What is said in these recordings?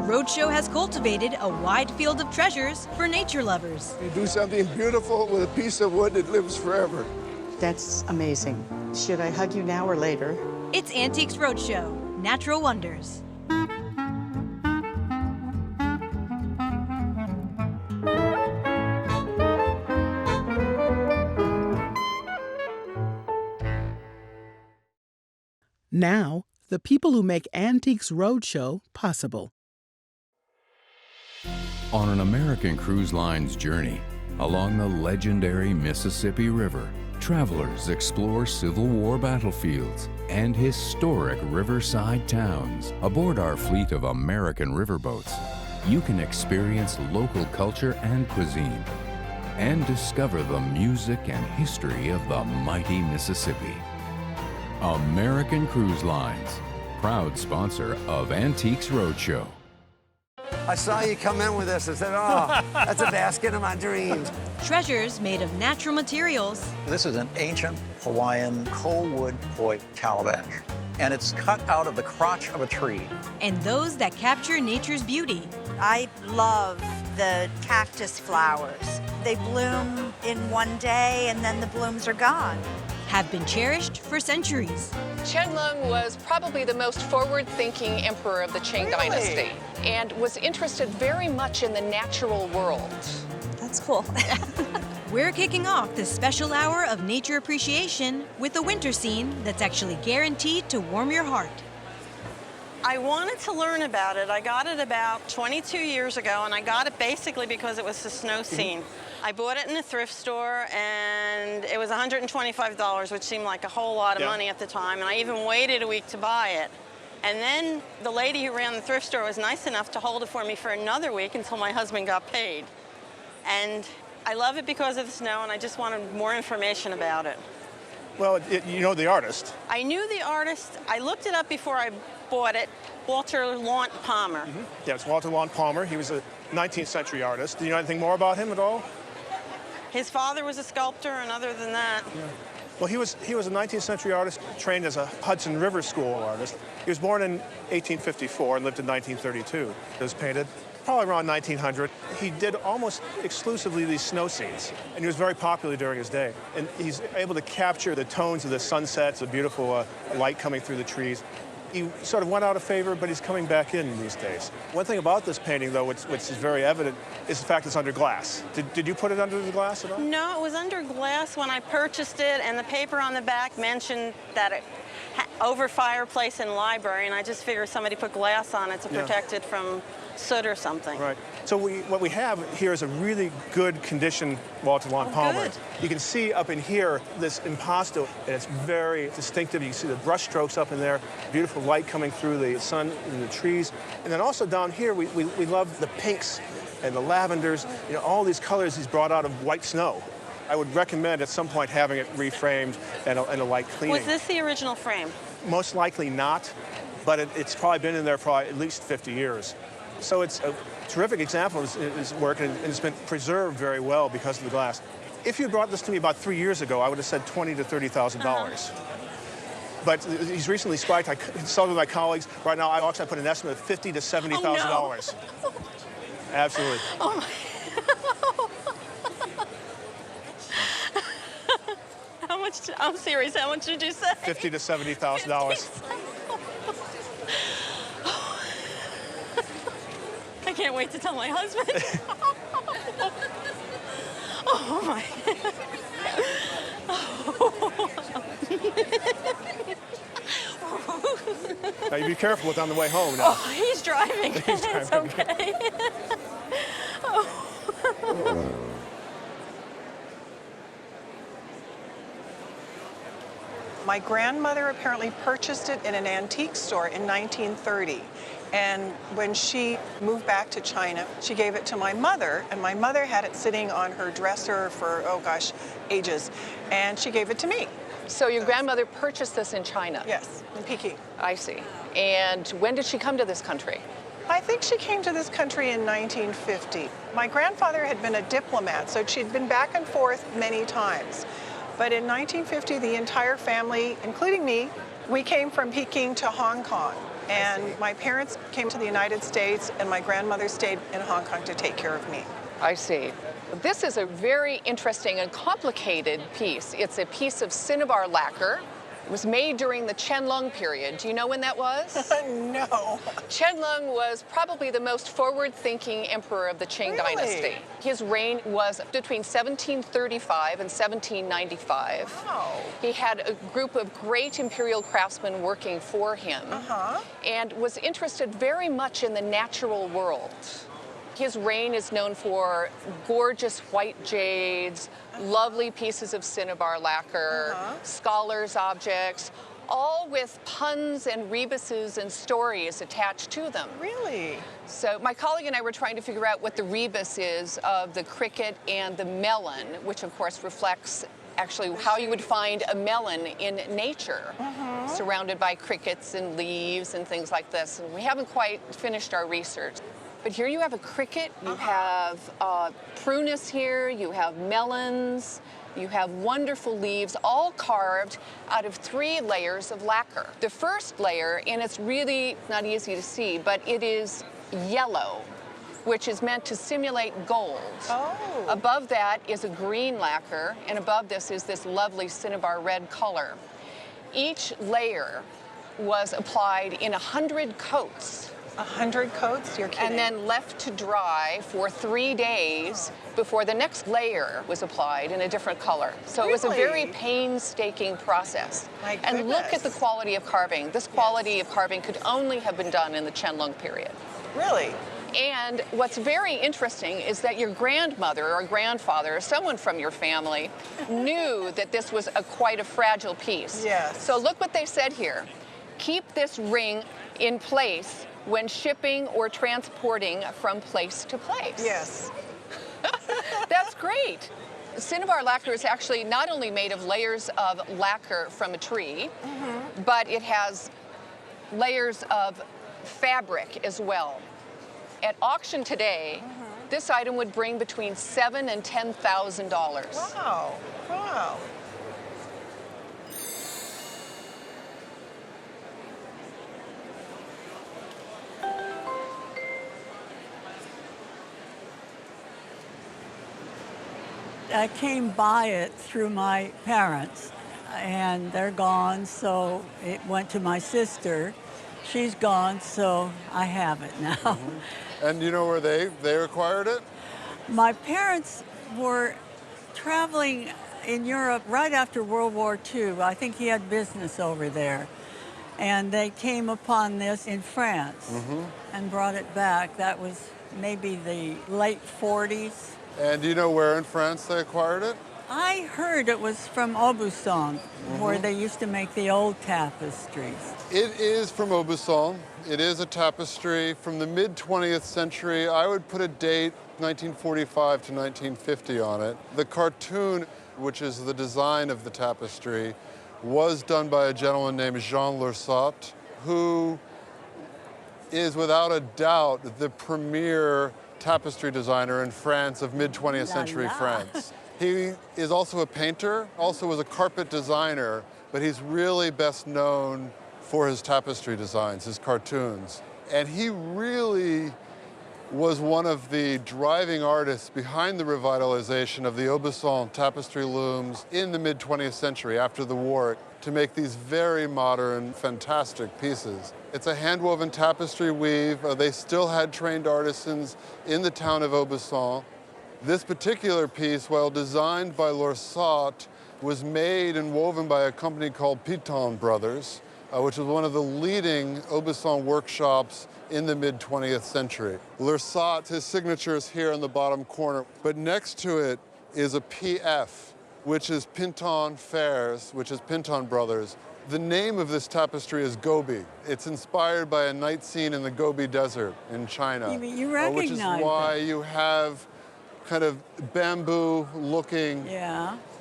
Roadshow has cultivated a wide field of treasures for nature lovers. You do something beautiful with a piece of wood that lives forever. That's amazing. Should I hug you now or later? It's Antiques Roadshow, Natural Wonders. Now, the people who make Antiques Roadshow possible. On an American Cruise Line's journey along the legendary Mississippi River, travelers explore Civil War battlefields and historic riverside towns. Aboard our fleet of American riverboats, you can experience local culture and cuisine and discover the music and history of the mighty Mississippi. American Cruise Lines, proud sponsor of Antiques Roadshow. I saw you come in with this and said, oh, that's a basket of my dreams. Treasures made of natural materials. This is an ancient Hawaiian Kou Calabash, and it's cut out of the crotch of a tree. And those that capture nature's beauty. I love the cactus flowers. They bloom in one day and then the blooms are gone. Have been cherished for centuries. Qianlong was probably the most forward-thinking emperor of the Qing dynasty and was interested very much in the natural world. That's cool. We're kicking off this special hour of nature appreciation with a winter scene that's actually guaranteed to warm your heart. I wanted to learn about it. I got it about 22 years ago, and I got it basically because it was a snow scene. I bought it in a thrift store, and it was $125, which seemed like a whole lot of money at the time, and I even waited a week to buy it. And then the lady who ran the thrift store was nice enough to hold it for me for another week until my husband got paid. And I love it because of the snow, and I just wanted more information about it. Well, you know the artist. I knew the artist. I looked it up before I bought it, Walter Launt Palmer. Yeah, it's Walter Launt Palmer. He was a 19th century artist. Do you know anything more about him at all? His father was a sculptor, and other than that... Yeah. Well, he was a 19th century artist trained as a Hudson River School artist. He was born in 1854 and lived in 1932. He was painted probably around 1900. He did almost exclusively these snow scenes, and he was very popular during his day. And he's able to capture the tones of the sunsets, the beautiful light coming through the trees. He sort of went out of favor, but he's coming back in these days. One thing about this painting, though, which is very evident, is the fact it's under glass. Did you put it under the glass at all? No, it was under glass when I purchased it, and the paper on the back mentioned that it over fireplace and library, and I just figured somebody put glass on it to protect it from soot or something. Right. So what we have here is a really good condition Walter Launt Palmer. Good. You can see up in here this impasto, and it's very distinctive. You can see the brush strokes up in there, beautiful light coming through the sun and the trees. And then also down here, we love the pinks and the lavenders, you know, all these colors he's brought out of white snow. I would recommend at some point having it reframed and a light cleaning. Was this the original frame? Most likely not, but it's probably been in there for at least 50 years. So it's a terrific example of his work, and it's been preserved very well because of the glass. If you brought this to me about 3 years ago, I would have said $20,000 to $30,000. But he's recently spiked. I consulted with my colleagues. Right now, I put an estimate of $50,000 to $70,000. Oh, no. Absolutely. Oh my. How much? I'm serious. How much did you say? $50,000 to $70,000. I can't wait to tell my husband. Oh my. Now you be careful with on the way home now. Oh, he's driving. It's okay. My grandmother apparently purchased it in an antique store in 1930. And when she moved back to China, she gave it to my mother, and my mother had it sitting on her dresser for, oh gosh, ages. And she gave it to me. So your grandmother purchased this in China? Yes, in Peking. I see. And when did she come to this country? I think she came to this country in 1950. My grandfather had been a diplomat, so she'd been back and forth many times. But in 1950, the entire family, including me, We came from Peking to Hong Kong, and my parents came to the United States, and my grandmother stayed in Hong Kong to take care of me. I see. This is a very interesting and complicated piece. It's a piece of Cinnabar lacquer. It was made during the Qianlong period. Do you know when that was? No. Qianlong was probably the most forward-thinking emperor of the Qing dynasty. His reign was between 1735 and 1795. Wow. He had a group of great imperial craftsmen working for him and was interested very much in the natural world. His reign is known for gorgeous white jades, lovely pieces of cinnabar lacquer, scholars' objects, all with puns and rebuses and stories attached to them. Really? So my colleague and I were trying to figure out what the rebus is of the cricket and the melon, which of course reflects actually how you would find a melon in nature, surrounded by crickets and leaves and things like this. And we haven't quite finished our research. But here you have a cricket, you have prunus here, you have melons, you have wonderful leaves, all carved out of 3 layers of lacquer. The first layer, and it's really not easy to see, but it is yellow, which is meant to simulate gold. Oh. Above that is a green lacquer, and above this is this lovely cinnabar red color. Each layer was applied in 100 coats. 100 coats? You're kidding. And then left to dry for 3 days before the next layer was applied in a different color. So it was a very painstaking process. My and look at the goodness. quality of carving. This quality of carving could only have been done in the Qianlong period. Really? And what's very interesting is that your grandmother or grandfather, or someone from your family, knew that this was quite a fragile piece. Yes. So look what they said here. Keep this ring in place when shipping or transporting from place to place. Yes. That's great. Cinnabar lacquer is actually not only made of layers of lacquer from a tree, but it has layers of fabric as well. At auction today, this item would bring between $7,000 and $10,000. Wow. Wow. I came by it through my parents, and they're gone, so it went to my sister. She's gone, so I have it now. And you know where they acquired it? My parents were traveling in Europe right after World War II. I think he had business over there. And they came upon this in France and brought it back. That was maybe the late 40s. And do you know where in France they acquired it? I heard it was from Aubusson, where they used to make the old tapestries. It is from Aubusson. It is a tapestry from the mid-20th century. I would put a date, 1945 to 1950 on it. The cartoon, which is the design of the tapestry, was done by a gentleman named Jean Lurçat, who is without a doubt the premier tapestry designer in France of mid-20th century France. He is also a painter, also was a carpet designer, but he's really best known for his tapestry designs, his cartoons. And he really was one of the driving artists behind the revitalization of the Aubusson tapestry looms in the mid-20th century after the war to make these very modern, fantastic pieces. It's a hand-woven tapestry weave. They still had trained artisans in the town of Aubusson. This particular piece, while designed by Lurçat, was made and woven by a company called Piton Brothers, which was one of the leading Aubusson workshops in the mid-20th century. Lurçat, his signature is here in the bottom corner, but next to it is a PF, which is Piton Fers, which is Piton Brothers. The name of this tapestry is Gobi. It's inspired by a night scene in the Gobi Desert in China. You recognize which is why you have kind of bamboo-looking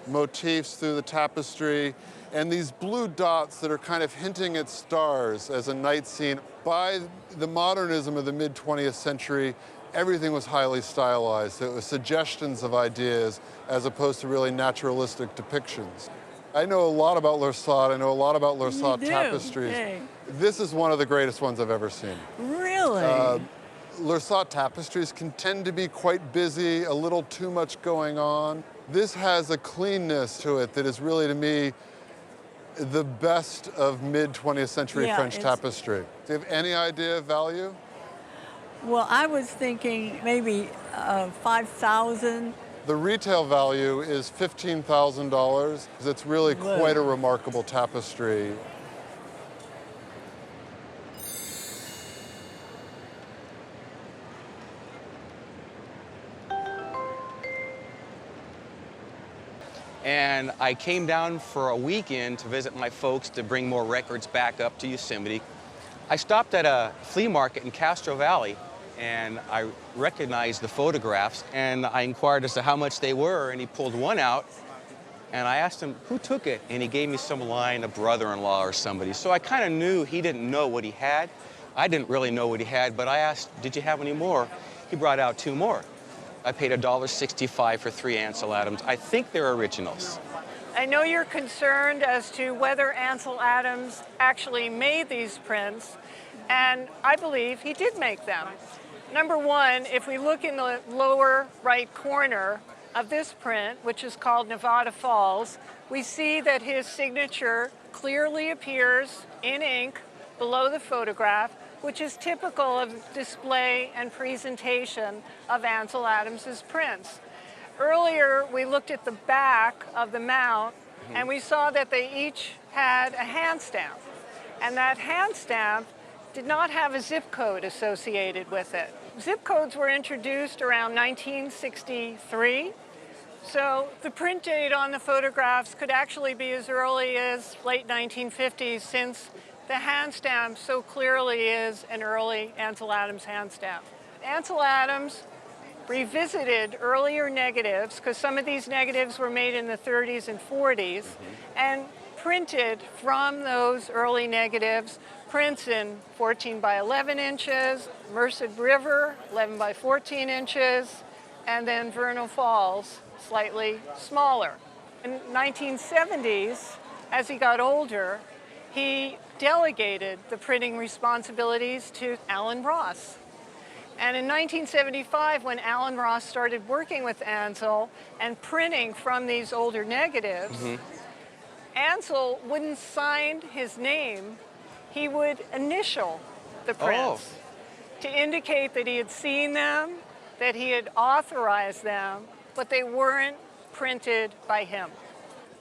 motifs through the tapestry, and these blue dots that are kind of hinting at stars as a night scene. By the modernism of the mid-20th century, everything was highly stylized. It was suggestions of ideas as opposed to really naturalistic depictions. I know a lot about Lurçat. I know a lot about Lurçat tapestries. Hey. This is one of the greatest ones I've ever seen. Really? Lurçat tapestries can tend to be quite busy, a little too much going on. This has a cleanness to it that is really, to me, the best of mid-20th century French tapestry. Do you have any idea of value? Well, I was thinking maybe 5,000. The retail value is $15,000. It's really quite a remarkable tapestry. And I came down for a weekend to visit my folks to bring more records back up to Yosemite. I stopped at a flea market in Castro Valley, and I recognized the photographs, and I inquired as to how much they were, and he pulled one out, and I asked him, who took it? And he gave me some line, a brother-in-law or somebody. So I kind of knew he didn't know what he had. I didn't really know what he had, but I asked, did you have any more? He brought out 2 more. I paid $1.65 for 3 Ansel Adams. I think they're originals. I know you're concerned as to whether Ansel Adams actually made these prints, and I believe he did make them. Number one, if we look in the lower right corner of this print, which is called Nevada Falls, we see that his signature clearly appears in ink below the photograph, which is typical of display and presentation of Ansel Adams's prints. Earlier, we looked at the back of the mount, and we saw that they each had a hand stamp. And that hand stamp did not have a zip code associated with it. Zip codes were introduced around 1963, so the print date on the photographs could actually be as early as late 1950s, since the hand stamp so clearly is an early Ansel Adams hand stamp. Ansel Adams revisited earlier negatives, because some of these negatives were made in the 30s and 40s, and printed from those early negatives prints in 14 by 11 inches, Merced River, 11 by 14 inches, and then Vernal Falls, slightly smaller. In the 1970s, as he got older, he delegated the printing responsibilities to Alan Ross. And in 1975, when Alan Ross started working with Ansel and printing from these older negatives, Ansel wouldn't sign his name, he would initial the prints to indicate that he had seen them, that he had authorized them, but they weren't printed by him.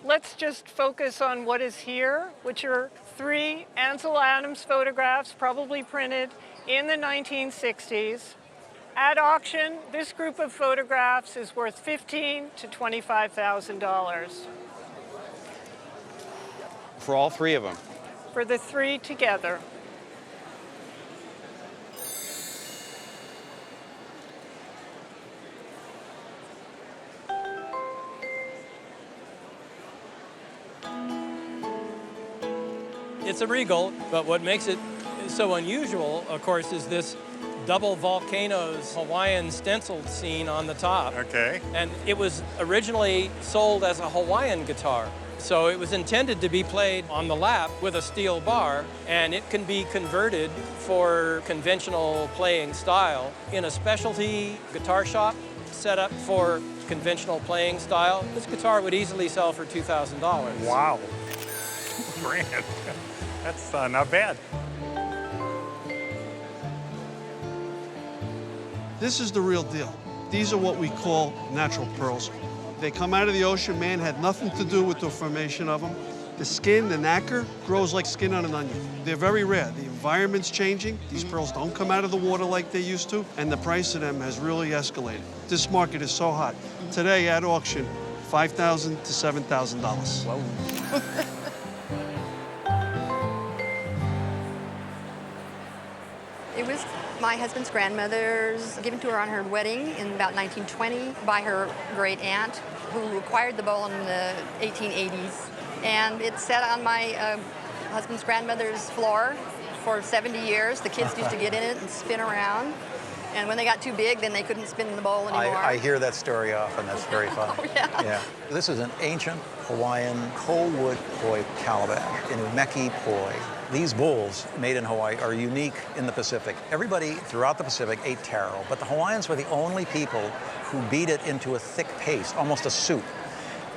Let's just focus on what is here, which are 3 Ansel Adams photographs, probably printed in the 1960s. At auction, this group of photographs is worth $15,000 to $25,000. For all 3 of them? For the 3 together. It's a Regal, but what makes it so unusual, of course, is this double volcanoes Hawaiian stenciled scene on the top. Okay. And it was originally sold as a Hawaiian guitar. So it was intended to be played on the lap with a steel bar, and it can be converted for conventional playing style in a specialty guitar shop set up for conventional playing style. This guitar would easily sell for $2,000. Wow. Grand. That's not bad. This is the real deal. These are what we call natural pearls. They come out of the ocean. Man had nothing to do with the formation of them. The skin, the nacre, grows like skin on an onion. They're very rare. The environment's changing. These pearls don't come out of the water like they used to, and the price of them has really escalated. This market is so hot. Today at auction, $5,000 to $7,000. Whoa. It was my husband's grandmother's, given to her on her wedding in about 1920 by her great aunt, who acquired the bowl in the 1880s. And it sat on my husband's grandmother's floor for 70 years. The kids used to get in it and spin around. And when they got too big, then they couldn't spin the bowl anymore. I hear that story often. That's very fun. Oh, yeah. This is an ancient Hawaiian Kou Calabash in Umeki poi. These bowls made in Hawaii are unique in the Pacific. Everybody throughout the Pacific ate taro, but the Hawaiians were the only people who beat it into a thick paste, almost a soup.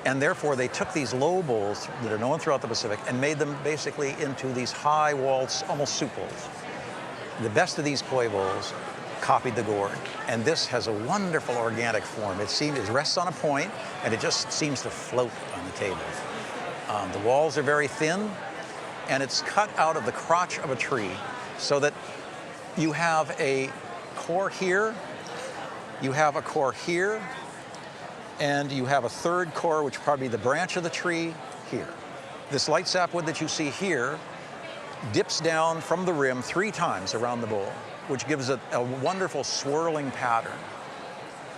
And therefore, they took these low bowls that are known throughout the Pacific and made them basically into these high-walled, almost soup bowls. The best of these poi bowls copied the gourd. And this has a wonderful organic form. It rests on a point, and it just seems to float on the table. The walls are very thin, and it's cut out of the crotch of a tree so that you have a core here, you have a core here, and you have a third core, which would probably be the branch of the tree here. This light sapwood that you see here dips down from the rim 3 times around the bowl, which gives it a wonderful swirling pattern.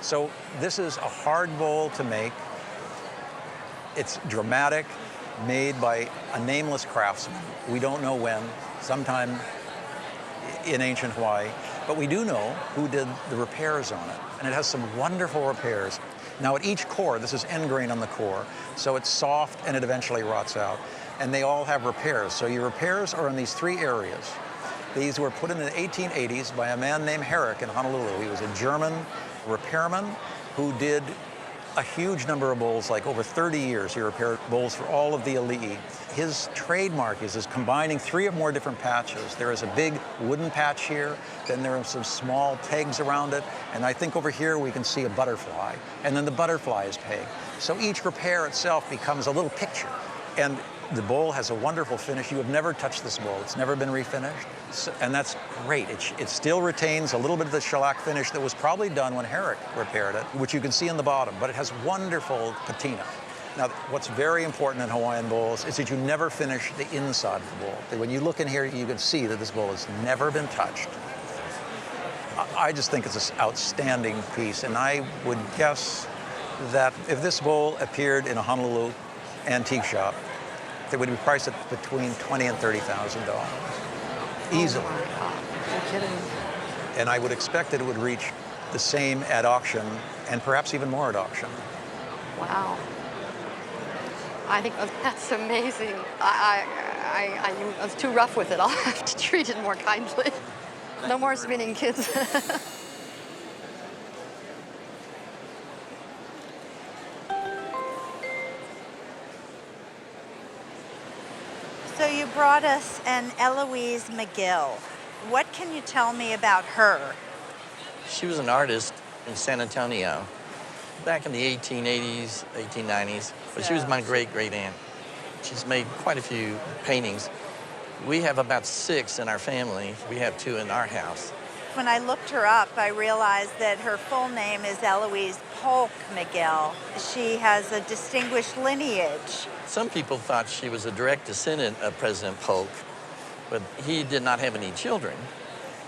So this is a hard bowl to make. It's dramatic, made by a nameless craftsman. We don't know when, sometime in ancient Hawaii, but we do know who did the repairs on it. And it has some wonderful repairs. Now at each core, this is end grain on the core, so it's soft and it eventually rots out. And they all have repairs. So your repairs are in these 3 areas. These were put in the 1880s by a man named Herrick in Honolulu. He was a German repairman who did a huge number of bowls, like over 30 years. He repaired bowls for all of the elite. His trademark is combining 3 or more different patches. There is a big wooden patch here, then there are some small pegs around it, and I think over here we can see a butterfly, and then the butterfly is pegged. So each repair itself becomes a little picture. And the bowl has a wonderful finish. You have never touched this bowl. It's never been refinished. And that's great. It still retains a little bit of the shellac finish that was probably done when Herrick repaired it, which you can see in the bottom, but it has wonderful patina. Now, what's very important in Hawaiian bowls is that you never finish the inside of the bowl. When you look in here, you can see that this bowl has never been touched. I just think it's an outstanding piece, and I would guess that if this bowl appeared in a Honolulu antique shop, it would be priced at between $20,000 and $30,000. Easily. No kidding. And I would expect that it would reach the same at auction, and perhaps even more at auction. Wow. I think that's amazing. I was too rough with it. I'll have to treat it more kindly. No more spinning, kids. So you brought us an Eloise McGill. What can you tell me about her? She was an artist in San Antonio back in the 1880s, 1890s. But she was my great-great-aunt. She's made quite a few paintings. We have about 6 in our family. We have 2 in our house. When I looked her up, I realized that her full name is Eloise Polk McGill. She has a distinguished lineage. Some people thought she was a direct descendant of President Polk, but he did not have any children.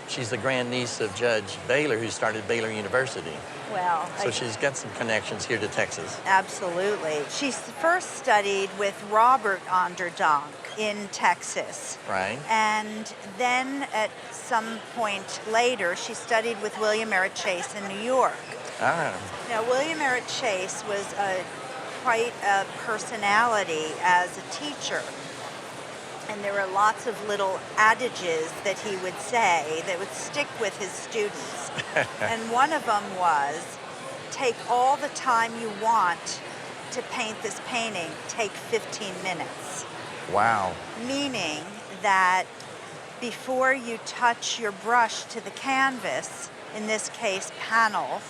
She's the grandniece of Judge Baylor, who started Baylor University. Well, so she's got some connections here to Texas. Absolutely. She first studied with Robert Onderdonk in Texas. Right. And then at some point later, she studied with William Merritt Chase in New York. Ah. Now, William Merritt Chase was quite a personality as a teacher. And there were lots of little adages that he would say that would stick with his students. And one of them was, take all the time you want to paint this painting, take 15 minutes. Wow. Meaning that before you touch your brush to the canvas, in this case panel,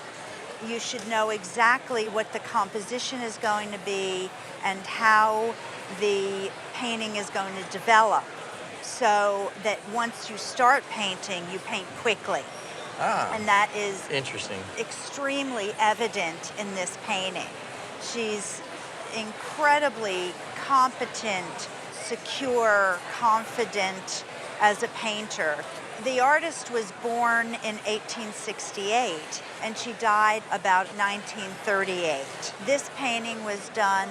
you should know exactly what the composition is going to be and how the painting is going to develop, so that once you start painting, you paint quickly. Ah, and that is interesting. Extremely evident in this painting. She's incredibly competent, secure, confident as a painter. The artist was born in 1868 and she died about 1938. This painting was done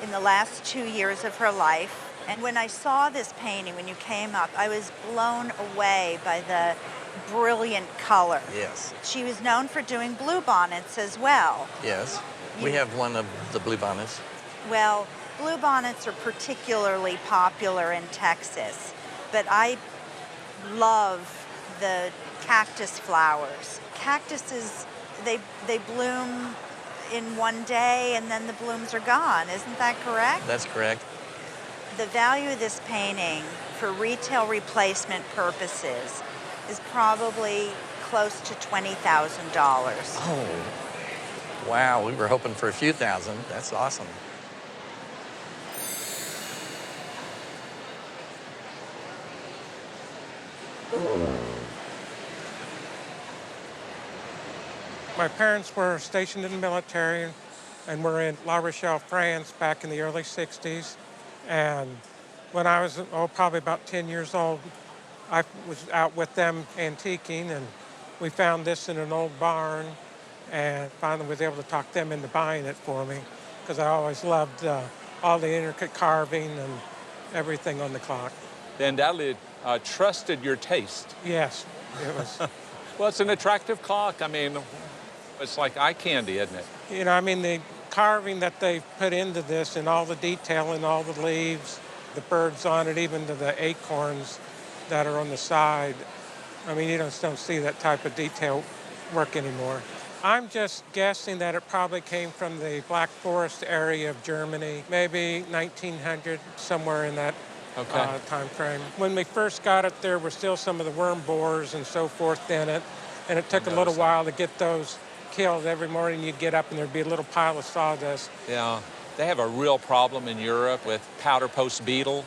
in the last 2 years of her life. And when I saw this painting, when you came up, I was blown away by the brilliant color. Yes. She was known for doing bluebonnets as well. Yes. We have one of the bluebonnets. Well, bluebonnets are particularly popular in Texas, but I love the cactus flowers. Cactuses, they bloom in one day and then the blooms are gone. Isn't that correct? That's correct. The value of this painting for retail replacement purposes is probably close to $20,000. Oh, wow. We were hoping for a few thousand. That's awesome. My parents were stationed in the military and were in La Rochelle, France back in the early 60s. And when I was, probably about 10 years old, I was out with them antiquing, and we found this in an old barn, and finally was able to talk them into buying it for me, because I always loved all the intricate carving and everything on the clock. They undoubtedly trusted your taste. Yes, it was. Well, it's an attractive clock. I mean, it's like eye candy, isn't it? You know, I mean, the carving that they've put into this and all the detail and all the leaves, the birds on it, even to the acorns that are on the side. I mean, you just don't see that type of detail work anymore. I'm just guessing that it probably came from the Black Forest area of Germany, maybe 1900, somewhere in that time frame. When we first got it, there were still some of the worm borers and so forth in it, and it took a little while to get those killed. Every morning you'd get up and there'd be a little pile of sawdust. Yeah. They have a real problem in Europe with powder post beetle,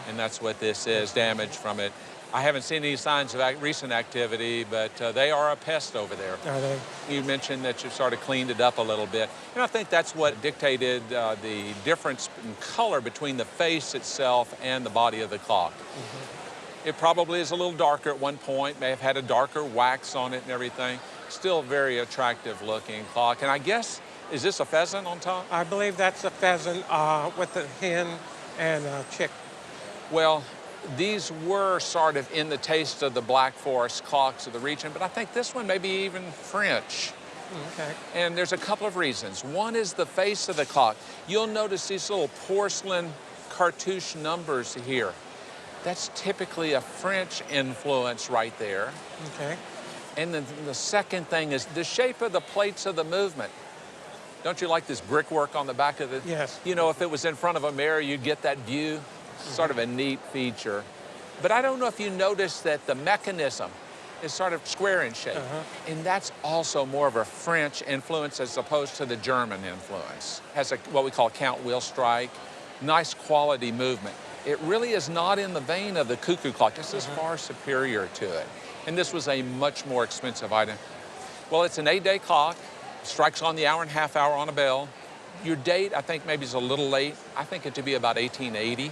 and that's what this is, damage from it. I haven't seen any signs of recent activity, but they are a pest over there. Are they? You mentioned that you've sort of cleaned it up a little bit. And I think that's what dictated the difference in color between the face itself and the body of the clock. It probably is a little darker at one point, may have had a darker wax on it and everything. Still a very attractive looking clock. And I guess, is this a pheasant on top? I believe that's a pheasant with a hen and a chick. Well, these were sort of in the taste of the Black Forest clocks of the region, but I think this one may be even French. Okay. And there's a couple of reasons. One is the face of the clock. You'll notice these little porcelain cartouche numbers here. That's typically a French influence right there. Okay. And then the second thing is the shape of the plates of the movement. Don't you like this brickwork on the back of it? Yes. You know, if it was in front of a mirror, you'd get that view. Sort of a neat feature. But I don't know if you noticed that the mechanism is sort of square in shape. And that's also more of a French influence as opposed to the German influence. Has what we call a count wheel strike. Nice quality movement. It really is not in the vein of the cuckoo clock. This is far superior to it. And this was a much more expensive item. Well, it's an 8-day clock. Strikes on the hour and a half hour on a bell. Your date, I think maybe is a little late. I think it to be about 1880.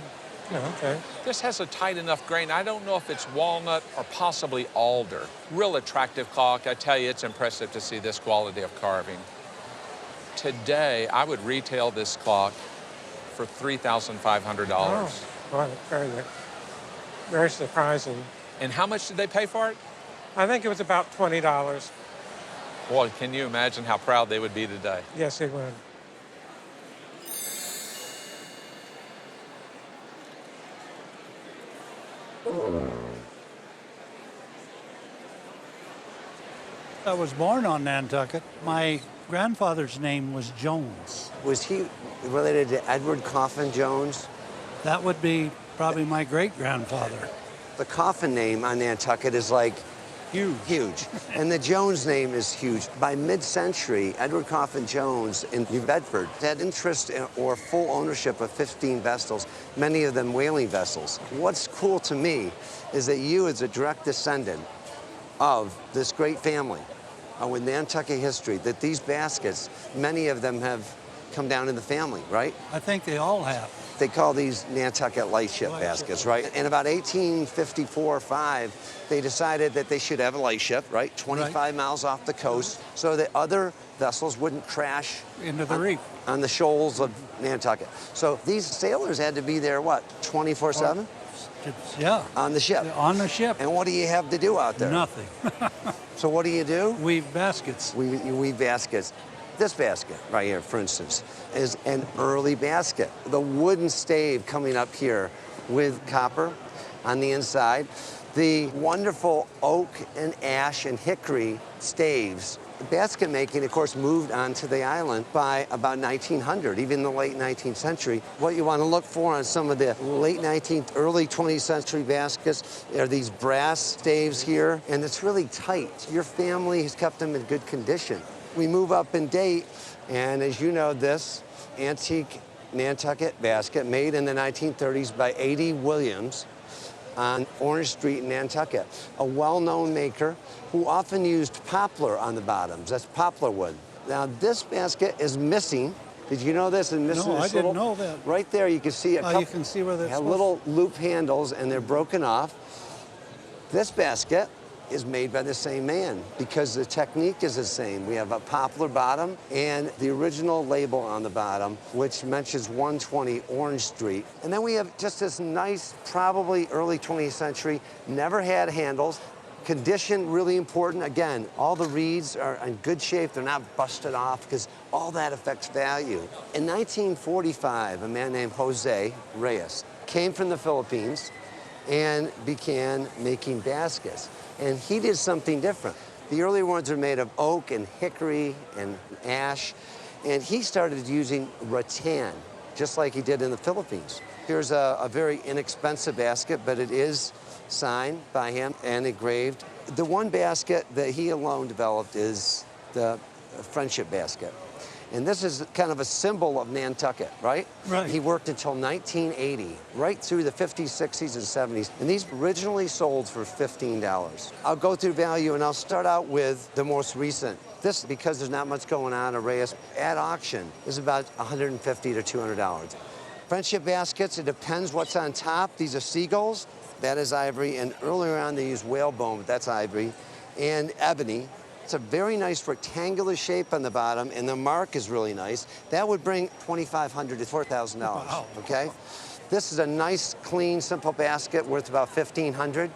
Okay. This has a tight enough grain. I don't know if it's walnut or possibly alder. Real attractive clock. I tell you, it's impressive to see this quality of carving. Today, I would retail this clock for $3,500. Oh, well, very surprising. And how much did they pay for it? I think it was about $20. Boy, can you imagine how proud they would be today? Yes, it would. I was born on Nantucket. My grandfather's name was Jones. Was he related to Edward Coffin Jones? That would be probably my great-grandfather. The Coffin name on Nantucket is like huge. And the Jones name is huge. By mid-century, Edward Coffin Jones in New Bedford had interest in, or full ownership of 15 vessels, many of them whaling vessels. What's cool to me is that you, as a direct descendant of this great family with Nantucket history, that these baskets, many of them have come down in the family, right? I think they all have. They call these Nantucket lightship baskets, right? In about 1854 or 5, they decided that they should have a lightship, right? 25 miles off the coast, so that other vessels wouldn't crash into the reef on the shoals of Nantucket. So these sailors had to be there, what, 24/7? baskets, yeah. On the ship? On the ship. And what do you have to do out there? Nothing. So what do? Weave baskets. You weave baskets. This basket right here, for instance, is an early basket. The wooden stave coming up here with copper on the inside. The wonderful oak and ash and hickory staves. Basket making, of course, moved onto the island by about 1900, even the late 19th century. What you want to look for on some of the late 19th, early 20th century baskets are these brass staves here, and it's really tight. Your family has kept them in good condition. We move up in date, and as you know, this antique Nantucket basket made in the 1930s by A.D. Williams on Orange Street in Nantucket, a well-known maker who often used poplar on the bottoms. That's poplar wood. Now, this basket is missing. Did you know this? No, I didn't know that. Right there, you can see a couple. You can see where that's little loop handles, and they're broken off. This basket is made by the same man because the technique is the same. We have a poplar bottom and the original label on the bottom, which mentions 120 Orange Street. And then we have just this nice, probably early 20th century, never had handles. Condition, really important. Again, all the reeds are in good shape. They're not busted off because all that affects value. In 1945, a man named Jose Reyes came from the Philippines and began making baskets. And he did something different. The early ones are made of oak and hickory and ash, and he started using rattan, just like he did in the Philippines. Here's a very inexpensive basket, but it is signed by him and engraved. The one basket that he alone developed is the friendship basket. And this is kind of a symbol of Nantucket, right? Right. He worked until 1980, right through the 50s, 60s, and 70s. And these originally sold for $15. I'll go through value, and I'll start out with the most recent. This, because there's not much going on, Reyes, at auction, is about $150 to $200. Friendship baskets, it depends what's on top. These are seagulls. That is ivory. And earlier on, they used whalebone, but that's ivory. And ebony. It's a very nice rectangular shape on the bottom, and the mark is really nice. That would bring $2,500 to $4,000, wow. Okay? This is a nice, clean, simple basket worth about $1,500.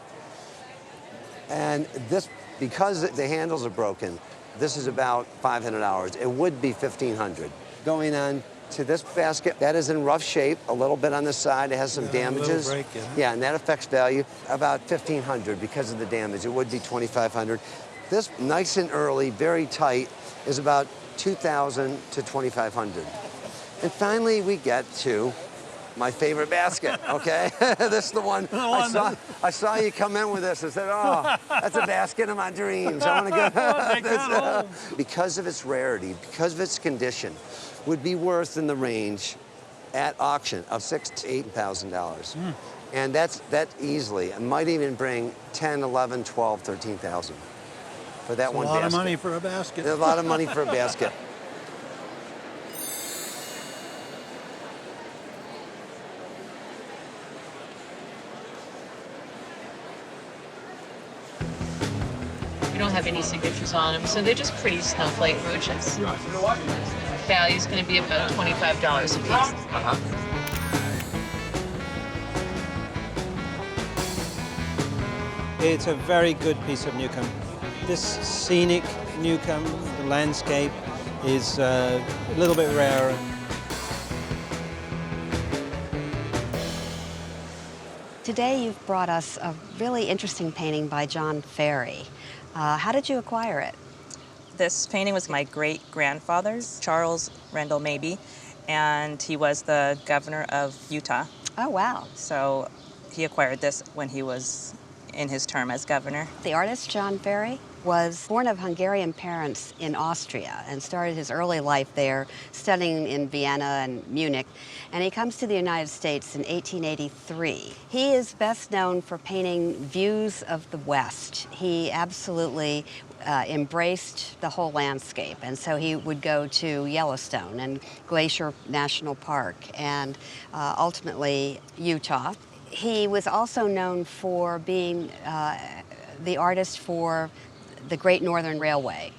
And this, because the handles are broken, this is about $500. It would be $1,500. Going on to this basket, that is in rough shape, a little bit on the side. It has some damages. A little break, yeah, and that affects value. About $1,500 because of the damage. It would be $2,500. This, nice and early, very tight, is about $2,000 to $2,500. And finally, we get to my favorite basket, okay? This is the one, I saw you come in with this. I said, oh, that's a basket of my dreams. I want to go. Because of its rarity, because of its condition, would be worth in the range at auction of $6,000 to $8,000. And that easily, it might even bring 10, 11, 12, 13,000. For that one basket. A lot of money for a basket. A lot of money for a basket. We don't have any signatures on them, so they're just pretty snowflake roaches. Value is going to be about $25 a piece. It's a very good piece of Newcomb. This scenic Newcomb, the landscape, is a little bit rarer. Today you've brought us a really interesting painting by John Fery. How did you acquire it? This painting was my great-grandfather's, Charles Rendell Mabie, and he was the governor of Utah. Oh, wow. So he acquired this when he was in his term as governor. The artist, John Fery, was born of Hungarian parents in Austria and started his early life there, studying in Vienna and Munich. And he comes to the United States in 1883. He is best known for painting views of the West. He absolutely embraced the whole landscape. And so he would go to Yellowstone and Glacier National Park and ultimately Utah. He was also known for being the artist for the Great Northern Railway.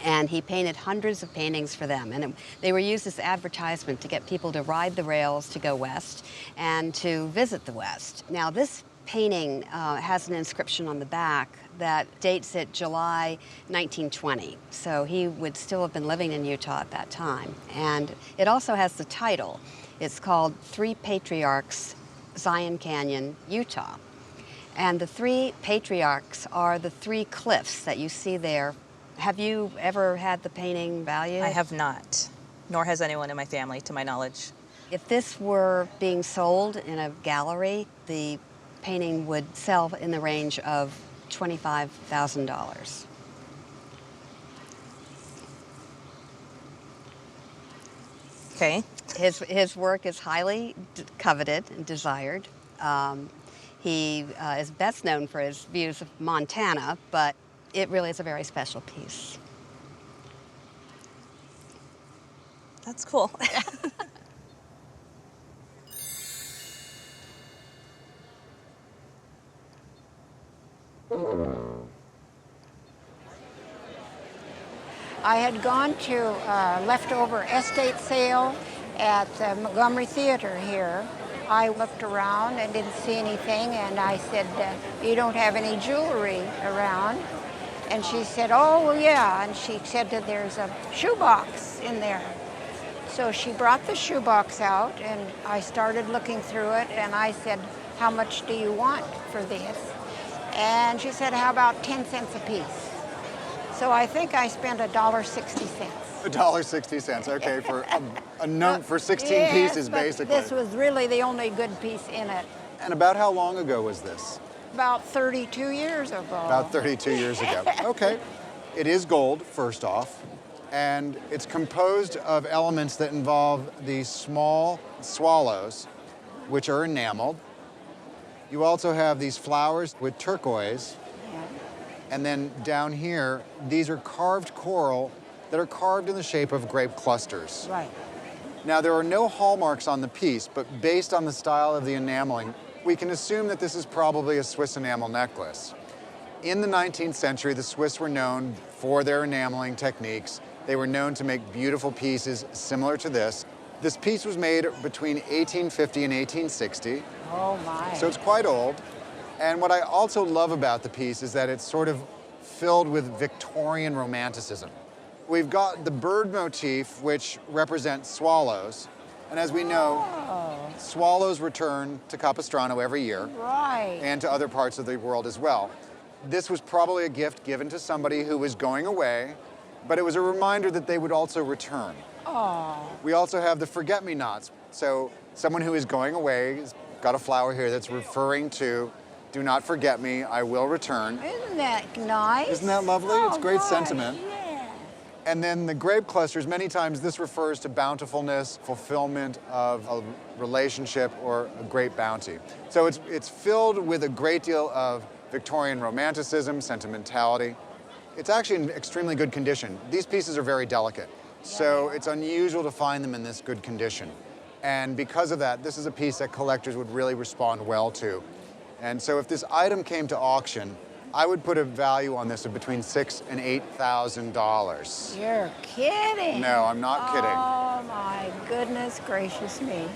And he painted hundreds of paintings for them. And they were used as advertisement to get people to ride the rails to go west and to visit the West. Now, this painting has an inscription on the back that dates it July 1920. So he would still have been living in Utah at that time. And it also has the title. It's called Three Patriarchs, Zion Canyon, Utah. And the three patriarchs are the three cliffs that you see there. Have you ever had the painting valued? I have not, nor has anyone in my family, to my knowledge. If this were being sold in a gallery, the painting would sell in the range of $25,000. Okay. His work is highly coveted and desired. He is best known for his views of Montana, but it really is a very special piece. That's cool. I had gone to a leftover estate sale at the Montgomery Theater here. I looked around and didn't see anything, and I said, you don't have any jewelry around? And she said, oh, well, yeah. And she said that there's a shoebox in there. So she brought the shoebox out, and I started looking through it, and I said, how much do you want for this? And she said, how about 10 cents a piece? So I think I spent $1.60. $1.60, okay, for a note for 16 yes, pieces, but basically. This was really the only good piece in it. And about how long ago was this? About 32 years ago. About 32 years ago. Okay. It is gold, first off, and it's composed of elements that involve these small swallows, which are enameled. You also have these flowers with turquoise. Yeah. And then down here, these are carved coral that are carved in the shape of grape clusters. Right. Now, there are no hallmarks on the piece, but based on the style of the enameling, we can assume that this is probably a Swiss enamel necklace. In the 19th century, the Swiss were known for their enameling techniques. They were known to make beautiful pieces similar to this. This piece was made between 1850 and 1860. Oh, my. So it's quite old. And what I also love about the piece is that it's sort of filled with Victorian romanticism. We've got the bird motif, which represents swallows. And as we know, swallows return to Capistrano every year. Right. And to other parts of the world as well. This was probably a gift given to somebody who was going away, but it was a reminder that they would also return. Oh. We also have the forget-me-nots. So someone who is going away has got a flower here that's referring to, do not forget me, I will return. Isn't that nice? Isn't that lovely? Oh, it's great gosh, sentiment. Yeah. And then the grape clusters, many times this refers to bountifulness, fulfillment of a relationship or a great bounty. So it's filled with a great deal of Victorian romanticism, sentimentality. It's actually in extremely good condition. These pieces are very delicate, so it's unusual to find them in this good condition. And because of that, this is a piece that collectors would really respond well to. And so if this item came to auction, I would put a value on this of between $6,000 and $8,000. You're kidding. No, I'm not kidding. Oh, my goodness gracious me.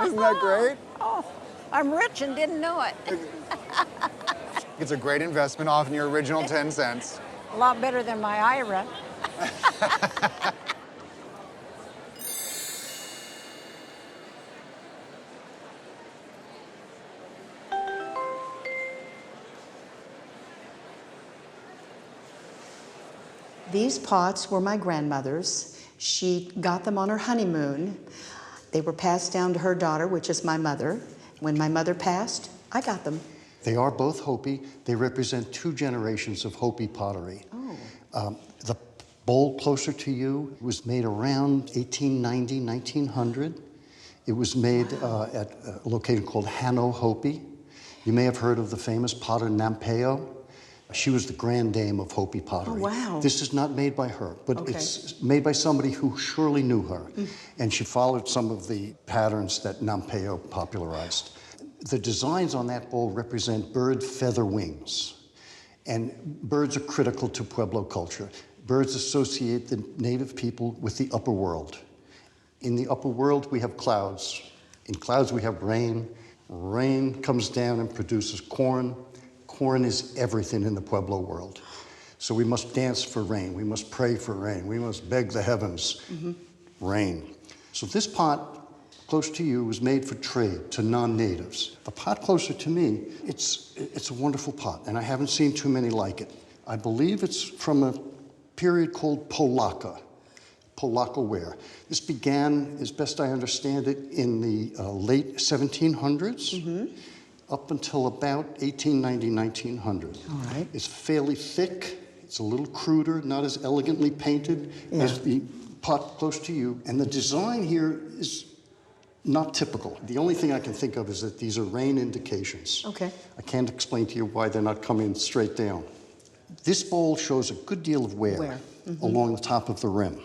Isn't that great? Oh, I'm rich and didn't know it. It's a great investment off in your original 10 cents. A lot better than my IRA. These pots were my grandmother's. She got them on her honeymoon. They were passed down to her daughter, which is my mother. When my mother passed, I got them. They are both Hopi. They represent two generations of Hopi pottery. Oh. The bowl closer to you was made around 1890, 1900. It was made at a location called Hanno Hopi. You may have heard of the famous potter Nampeo. She was the grand dame of Hopi pottery. Oh, wow. This is not made by her, but Okay. it's made by somebody who surely knew her. And she followed some of the patterns that Nampeo popularized. The designs on that bowl represent bird feather wings. And birds are critical to Pueblo culture. Birds associate the native people with the upper world. In the upper world, we have clouds. In clouds, we have rain. Rain comes down and produces corn. Corn is everything in the Pueblo world. So we must dance for rain. We must pray for rain. We must beg the heavens. Rain. So this pot close to you was made for trade to non-natives. The pot closer to me, it's a wonderful pot, and I haven't seen too many like it. I believe it's from a period called Polacca, Polacca ware. This began, as best I understand it, in the late 1700s, up until about 1890, 1900. All right. It's fairly thick. It's a little cruder, not as elegantly painted as the pot close to you. And the design here is not typical. The only thing I can think of is that these are rain indications. Okay. I can't explain to you why they're not coming straight down. This bowl shows a good deal of wear along the top of the rim.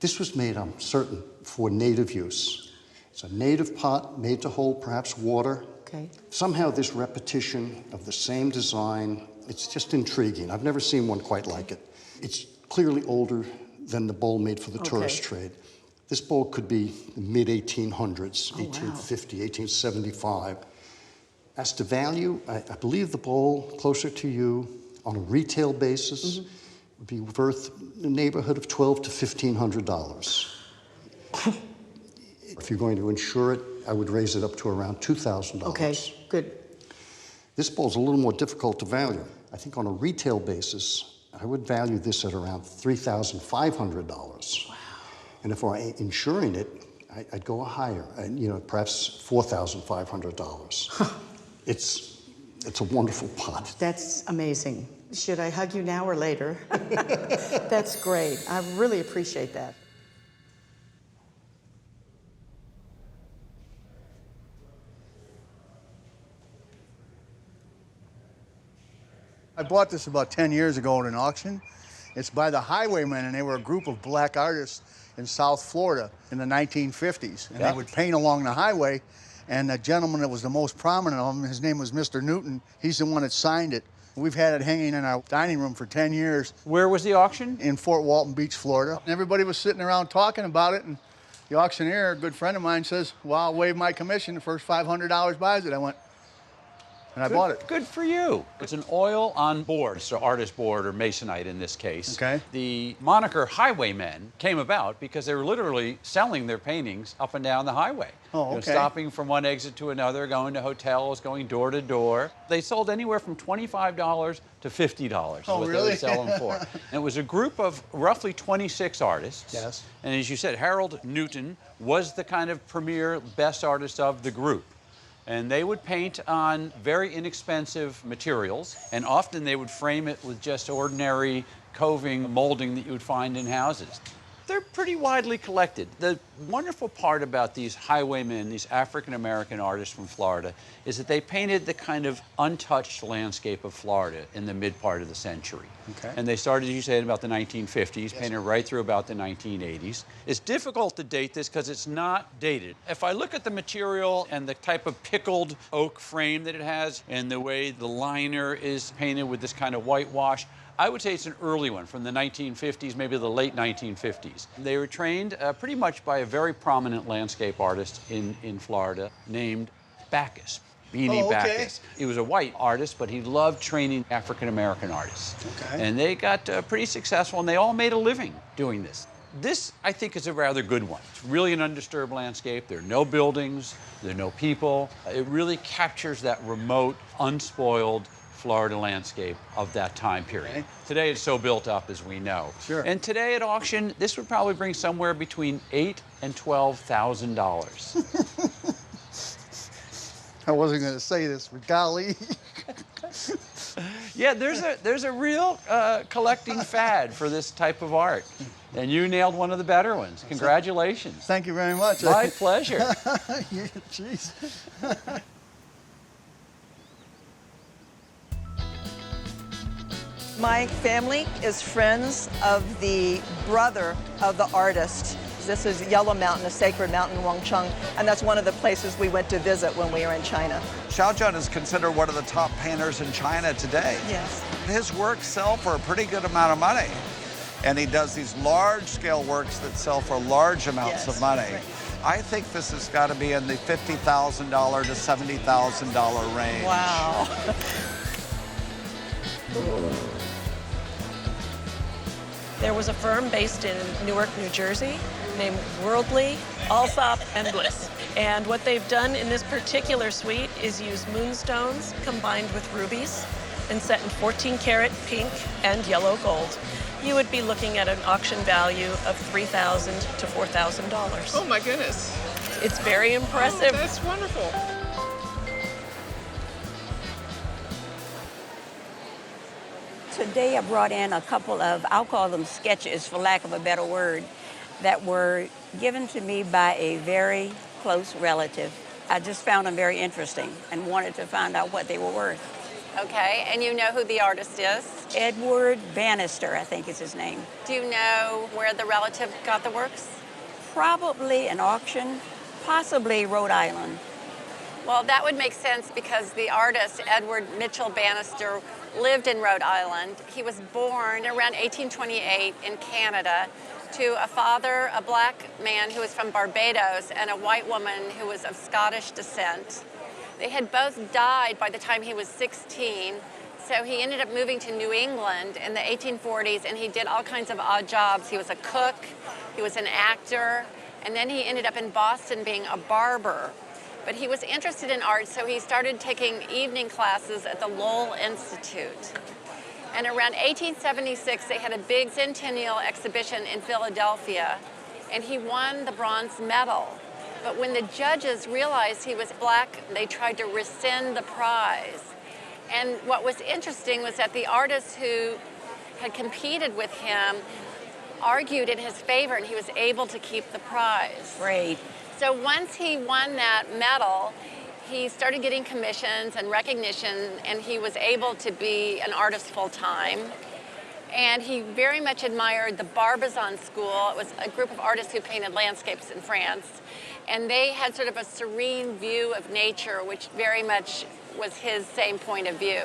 This was made, I'm certain, for native use. It's a native pot made to hold perhaps water. Okay. Somehow this repetition of the same design, it's just intriguing. I've never seen one quite like it. It's clearly older than the bowl made for the tourist trade. This bowl could be mid-1800s, 1850, 1875. As to value, I believe the bowl closer to you on a retail basis would be worth in the neighborhood of $1,200 to $1,500. If you're going to insure it, I would raise it up to around $2,000. Okay, good. This bowl's a little more difficult to value. I think on a retail basis, I would value this at around $3,500. Wow. And if I'm insuring it, I'd go higher, perhaps $4,500. It's a wonderful pot. That's amazing. Should I hug you now or later? That's great. I really appreciate that. I bought this about 10 years ago at an auction. It's by the Highwaymen, and they were a group of black artists in South Florida in the 1950s. And they would paint along the highway, and the gentleman that was the most prominent of them, his name was Mr. Newton. He's the one that signed it. We've had it hanging in our dining room for 10 years. Where was the auction? In Fort Walton Beach, Florida. And everybody was sitting around talking about it, and the auctioneer, a good friend of mine, says, well, I'll waive my commission. The first $500 buys it. I went, and I bought it. Good for you. It's an oil on board, so artist board or masonite in this case. Okay. The moniker Highwaymen came about because they were literally selling their paintings up and down the highway. Oh, okay. Stopping from one exit to another, going to hotels, going door to door. They sold anywhere from $25 to $50 is what they would sell them for. And it was a group of roughly 26 artists. Yes. And as you said, Harold Newton was the kind of premier best artist of the group. And they would paint on very inexpensive materials, and often they would frame it with just ordinary coving molding that you would find in houses. They're pretty widely collected. The wonderful part about these highwaymen, these African-American artists from Florida, is that they painted the kind of untouched landscape of Florida in the mid part of the century. Okay. And they started, as you said, about the 1950s, painted right through about the 1980s. It's difficult to date this because it's not dated. If I look at the material and the type of pickled oak frame that it has and the way the liner is painted with this kind of whitewash, I would say it's an early one from the 1950s, maybe the late 1950s. They were trained pretty much by a very prominent landscape artist in Florida named Bacchus. Beanie Bacchus. He was a white artist, but he loved training African-American artists. Okay. And they got pretty successful, and they all made a living doing this. This, I think, is a rather good one. It's really an undisturbed landscape. There are no buildings, there are no people. It really captures that remote, unspoiled Florida landscape of that time period. Okay. Today it's so built up, as we know. Sure. And today at auction, this would probably bring somewhere between $8,000 and $12,000. I wasn't going to say this, but golly. Yeah, there's a real collecting fad for this type of art. And you nailed one of the better ones. Congratulations. Thank you very much. My pleasure. Jeez. My family is friends of the brother of the artist, This is Yellow Mountain, a sacred mountain in Wangcheng, and that's one of the places we went to visit when we were in China. Xiaojun is considered one of the top painters in China today. Yes. His works sell for a pretty good amount of money. And he does these large-scale works that sell for large amounts of money. Right. I think this has got to be in the $50,000 to $70,000 range. Wow. There was a firm based in Newark, New Jersey, named Wordley, Alsop, and Bliss. And what they've done in this particular suite is use moonstones combined with rubies and set in 14-karat pink and yellow gold. You would be looking at an auction value of $3,000 to $4,000. Oh my goodness. It's very impressive. Oh, that's wonderful. Today I brought in a couple of, I'll call them sketches for lack of a better word, that were given to me by a very close relative. I just found them very interesting and wanted to find out what they were worth. Okay, and you know who the artist is? Edward Bannister, I think is his name. Do you know where the relative got the works? Probably an auction, possibly Rhode Island. Well, that would make sense because the artist, Edward Mitchell Bannister, lived in Rhode Island. He was born around 1828 in Canada to a father, a black man who was from Barbados, and a white woman who was of Scottish descent. They had both died by the time he was 16, so he ended up moving to New England in the 1840s, and he did all kinds of odd jobs. He was a cook, he was an actor, and then he ended up in Boston being a barber. But he was interested in art, so he started taking evening classes at the Lowell Institute. And around 1876, they had a big centennial exhibition in Philadelphia, and he won the bronze medal. But when the judges realized he was black, they tried to rescind the prize. And what was interesting was that the artists who had competed with him argued in his favor, and he was able to keep the prize. Great. So once he won that medal, he started getting commissions and recognition, and he was able to be an artist full-time. And he very much admired the Barbizon School. It was a group of artists who painted landscapes in France. And they had sort of a serene view of nature, which very much was his same point of view.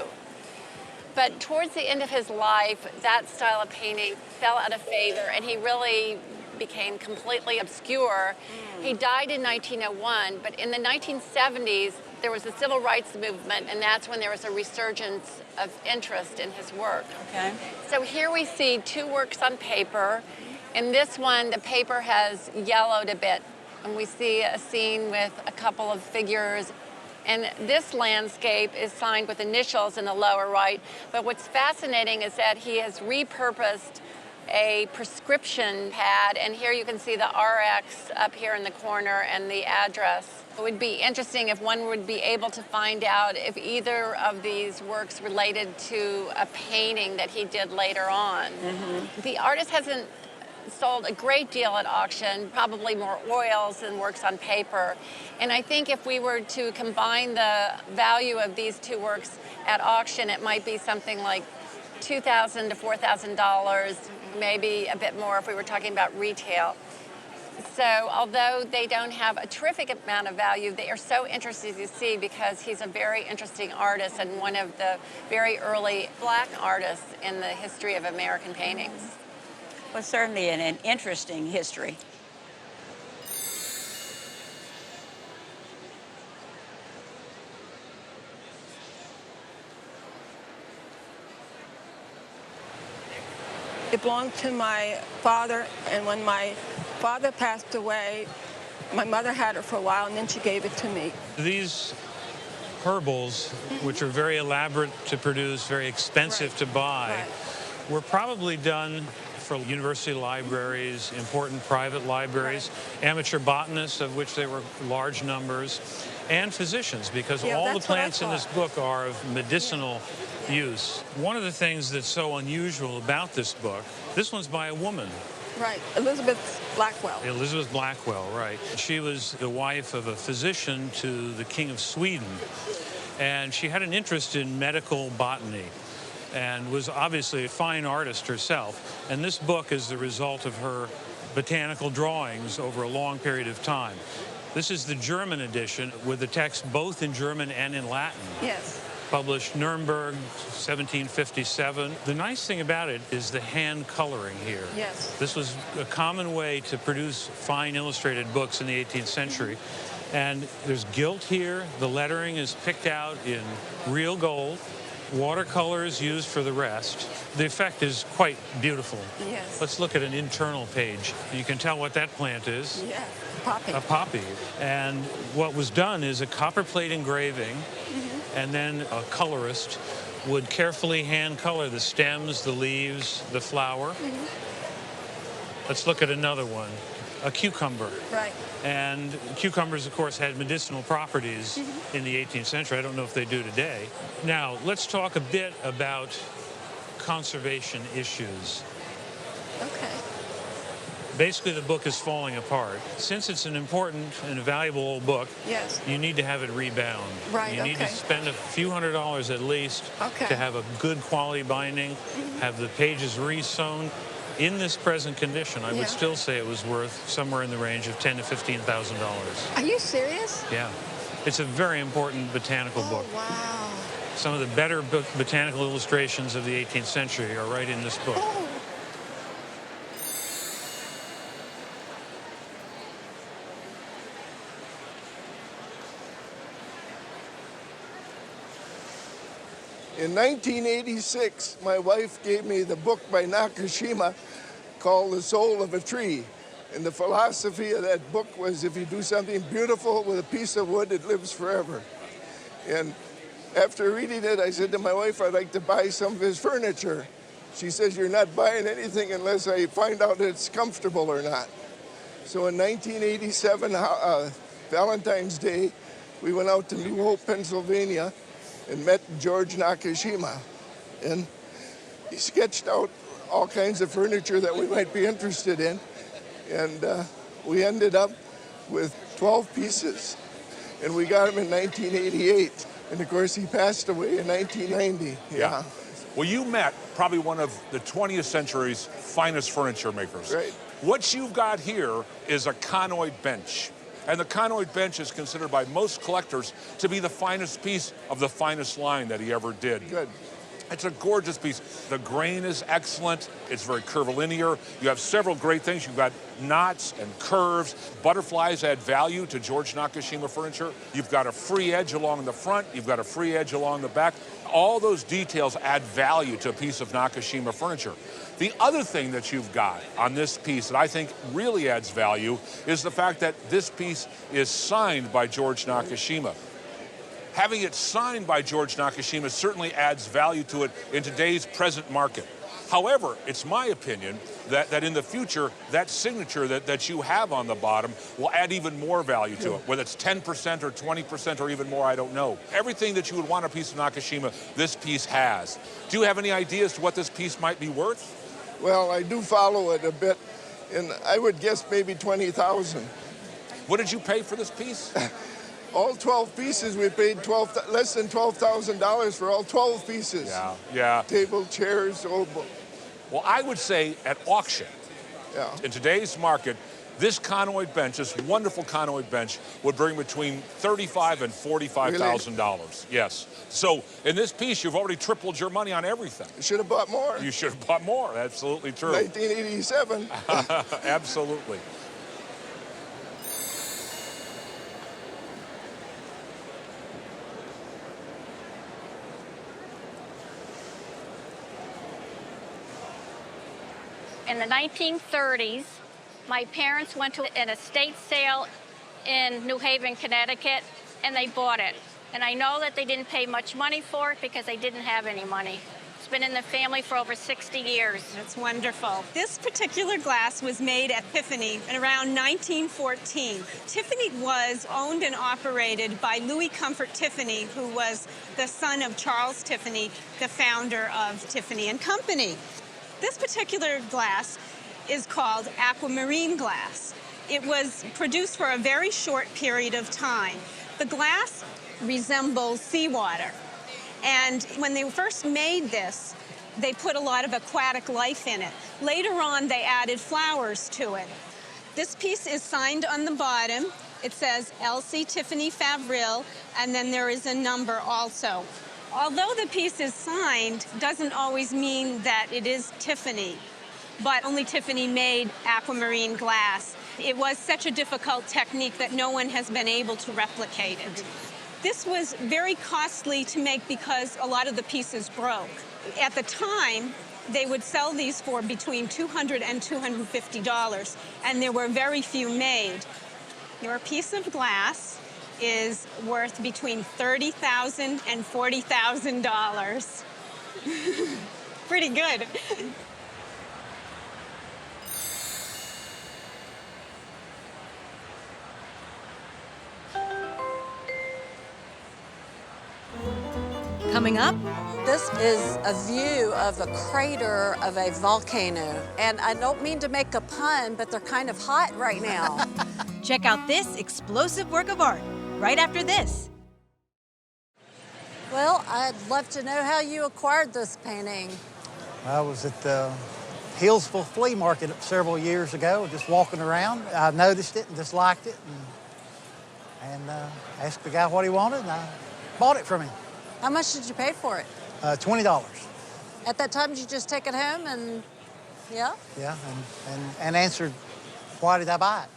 But towards the end of his life, that style of painting fell out of favor, and he really became completely obscure. He died in 1901, but in the 1970s, there was a civil rights movement, and that's when there was a resurgence of interest in his work. Okay. So here we see two works on paper. In this one, the paper has yellowed a bit, and we see a scene with a couple of figures. And this landscape is signed with initials in the lower right. But what's fascinating is that he has repurposed a prescription pad, and here you can see the RX up here in the corner and the address. It would be interesting if one would be able to find out if either of these works related to a painting that he did later on. Mm-hmm. The artist hasn't sold a great deal at auction, probably more oils than works on paper. And I think if we were to combine the value of these two works at auction, it might be something like $2,000 to $4,000, maybe a bit more if we were talking about retail. So although they don't have a terrific amount of value, they are so interesting to see because he's a very interesting artist and one of the very early black artists in the history of American paintings. Well, certainly an interesting history. It belonged to my father, and when my father passed away, my mother had it for a while, and then she gave it to me. These herbals, which are very elaborate to produce, very expensive to buy, were probably done for university libraries, important private libraries, amateur botanists, of which there were large numbers, and physicians, because all the plants in this book are of medicinal use. One of the things that's so unusual about this book, this one's by a woman. Right, Elizabeth Blackwell. Elizabeth Blackwell, right. She was the wife of a physician to the King of Sweden, and she had an interest in medical botany and was obviously a fine artist herself. And this book is the result of her botanical drawings over a long period of time. This is the German edition with the text both in German and in Latin. Yes. Published Nuremberg, 1757. The nice thing about it is the hand coloring here. Yes. This was a common way to produce fine illustrated books in the 18th century. And there's gilt here. The lettering is picked out in real gold. Watercolors used for the rest. The effect is quite beautiful. Yes. Let's look at an internal page. You can tell what that plant is. Yeah, poppy. A poppy. And what was done is a copperplate engraving, and then a colorist would carefully hand color the stems, the leaves, the flower. Let's look at another one, a cucumber. Right. And cucumbers, of course, had medicinal properties in the 18th century. I don't know if they do today. Now, let's talk a bit about conservation issues. Okay. Basically, the book is falling apart. Since it's an important and valuable old book, yes, you need to have it rebound. Right, you need to spend a few $100s at least to have a good quality binding, have the pages re-sewn. In this present condition, I would still say it was worth somewhere in the range of $10,000 to $15,000. Are you serious? Yeah. It's a very important botanical book. Wow. Some of the better botanical illustrations of the 18th century are right in this book. Oh. In 1986, my wife gave me the book by Nakashima called The Soul of a Tree. And the philosophy of that book was if you do something beautiful with a piece of wood, it lives forever. And after reading it, I said to my wife, I'd like to buy some of his furniture. She says, you're not buying anything unless I find out it's comfortable or not. So in 1987, Valentine's Day, we went out to New Hope, Pennsylvania, and met George Nakashima. And he sketched out all kinds of furniture that we might be interested in. And we ended up with 12 pieces. And we got him in 1988. And of course, he passed away in 1990. Yeah. Well, you met probably one of the 20th century's finest furniture makers. Right. What you've got here is a Conoid bench. And the Conoid bench is considered by most collectors to be the finest piece of the finest line that he ever did. Good. It's a gorgeous piece. The grain is excellent. It's very curvilinear. You have several great things. You've got knots and curves. Butterflies add value to George Nakashima furniture. You've got a free edge along the front. You've got a free edge along the back. All those details add value to a piece of Nakashima furniture. The other thing that you've got on this piece that I think really adds value is the fact that this piece is signed by George Nakashima. Having it signed by George Nakashima certainly adds value to it in today's present market. However, it's my opinion that in the future, that signature that you have on the bottom will add even more value to it. Whether it's 10% or 20% or even more, I don't know. Everything that you would want a piece of Nakashima, this piece has. Do you have any idea as to what this piece might be worth? Well, I do follow it a bit, and I would guess maybe 20,000. What did you pay for this piece? All 12 pieces, we paid less than $12,000 for all 12 pieces. Yeah, yeah. Table, chairs, Well, I would say at auction, in today's market, this Conoid bench, this wonderful Conoid bench, would bring between $35,000 and $45,000. Really? Yes. So in this piece, you've already tripled your money on everything. You should have bought more. You should have bought more. Absolutely true. 1987. Absolutely. In the 1930s, my parents went to an estate sale in New Haven, Connecticut, and they bought it. And I know that they didn't pay much money for it because they didn't have any money. It's been in the family for over 60 years. That's wonderful. This particular glass was made at Tiffany in around 1914. Tiffany was owned and operated by Louis Comfort Tiffany, who was the son of Charles Tiffany, the founder of Tiffany and Company. This particular glass is called aquamarine glass. It was produced for a very short period of time. The glass resembles seawater. And when they first made this, they put a lot of aquatic life in it. Later on, they added flowers to it. This piece is signed on the bottom. It says Elsie Tiffany Favril, and then there is a number also. Although the piece is signed, doesn't always mean that it is Tiffany, but only Tiffany made aquamarine glass. It was such a difficult technique that no one has been able to replicate it. This was very costly to make because a lot of the pieces broke. At the time, they would sell these for between $200 and $250, and there were very few made. Your piece of glass is worth between $30,000 and $40,000. Pretty good. Coming up, this is a view of the crater of a volcano. And I don't mean to make a pun, but they're kind of hot right now. Check out this explosive work of art right after this. Well, I'd love to know how you acquired this painting. I was at the Hillsville Flea Market several years ago, just walking around. I noticed it and just liked it, and asked the guy what he wanted, and I bought it from him. How much did you pay for it? $20. At that time, did you just take it home and, yeah? Yeah, and answered, why did I buy it?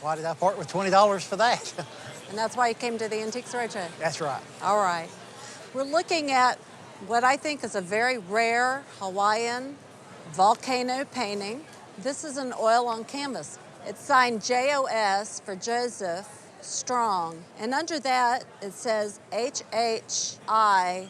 Why did I part with $20 for that? And that's why you came to the Antiques Roadshow? That's right. All right. We're looking at what I think is a very rare Hawaiian volcano painting. This is an oil on canvas. It's signed JOS for Joseph Strong. And under that, it says HHI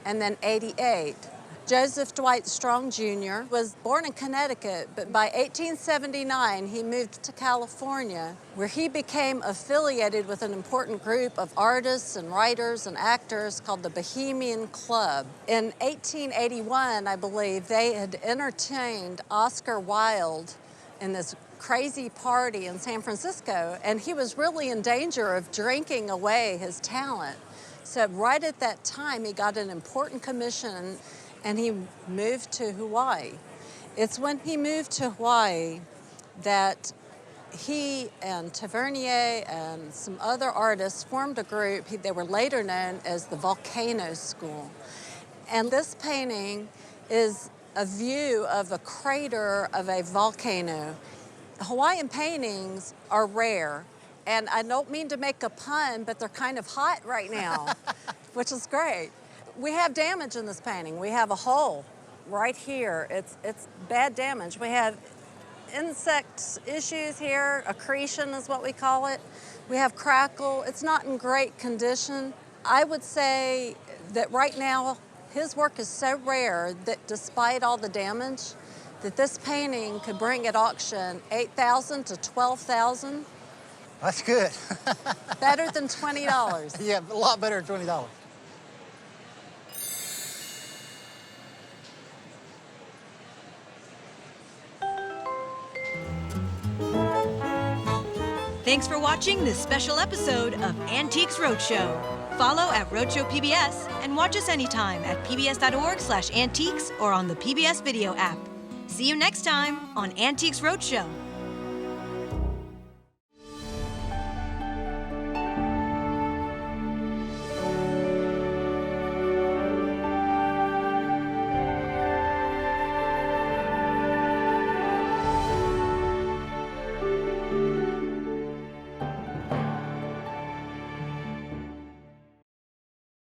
and then 88. Joseph Dwight Strong Jr. was born in Connecticut, but by 1879, he moved to California, where he became affiliated with an important group of artists and writers and actors called the Bohemian Club. In 1881, I believe, they had entertained Oscar Wilde in this crazy party in San Francisco, and he was really in danger of drinking away his talent. So right at that time, he got an important commission and he moved to Hawaii. It's when he moved to Hawaii that he and Tavernier and some other artists formed a group. They were later known as the Volcano School. And this painting is a view of a crater of a volcano. Hawaiian paintings are rare, and I don't mean to make a pun, but they're kind of hot right now, which is great. We have damage in this painting. We have a hole right here. It's bad damage. We have insect issues here. Accretion is what we call it. We have crackle. It's not in great condition. I would say that right now, his work is so rare that despite all the damage, that this painting could bring at auction $8,000 to $12,000. That's good. Better than $20. Yeah, a lot better than $20. Thanks for watching this special episode of Antiques Roadshow. Follow at Roadshow PBS and watch us anytime at pbs.org/antiques or on the PBS video app. See you next time on Antiques Roadshow.